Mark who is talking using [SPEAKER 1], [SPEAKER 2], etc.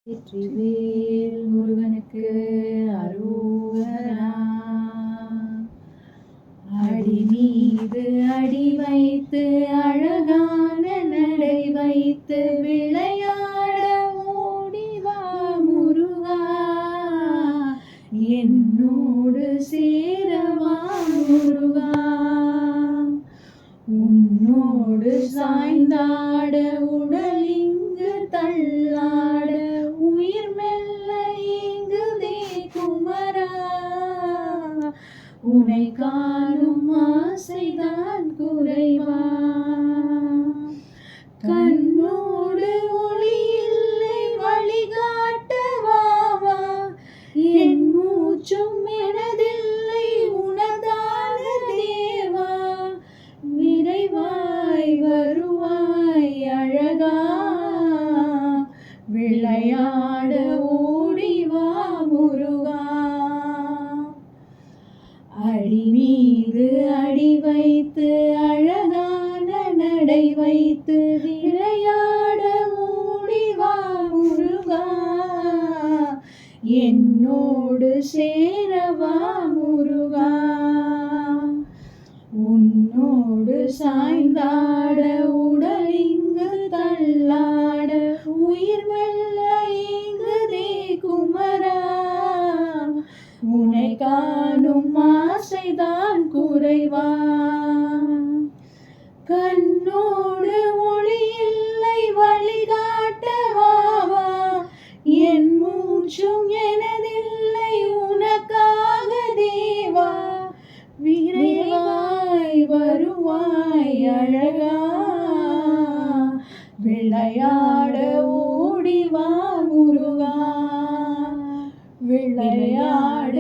[SPEAKER 1] வெற்றிவேல் முருகனுக்கு அரோகரா. அடி மீது அடி வைத்து அழகான நடை வைத்து விளையாட ஓடிவா முருகா, என்னோடு சேரவா முருகா. உன்னோடு சாய்ந்தாட உடல் இங்கு தள்ளாட உயிர் மெல்ல இங்குதே குமரா. உனை காணும் ஆசைதான் குறைவா. கண்ணோடு ஒளி இல்லை வழிகாட்டவாவா, என் மூச்சும் எனதில்லை உனதான தேவா. விரைவாய் வருவாய் அழகா, விளையாட ஓடிவா முருகா. அடி மீது அடி வைத்து அழகான நடை வைத்து விளையாட ஓடிவா முருகா, என்னோடு சேரவா முருகா. உன்னோடு சாய்ந்தாட உடல் இங்கு தள்ளாட உயிர் மெல்ல இங்குதே குமரா. உனை காணும் ஆசைதான் குறைவா. கண்ணோடு ஒளி இல்லை வழிகாட்டவாவா, என் மூச்சும் எனதில்லை உனக்காக தேவா. விரைவாய் வருவாய் அழகா, விளையாட ஓடிவா முருகா. விளையாட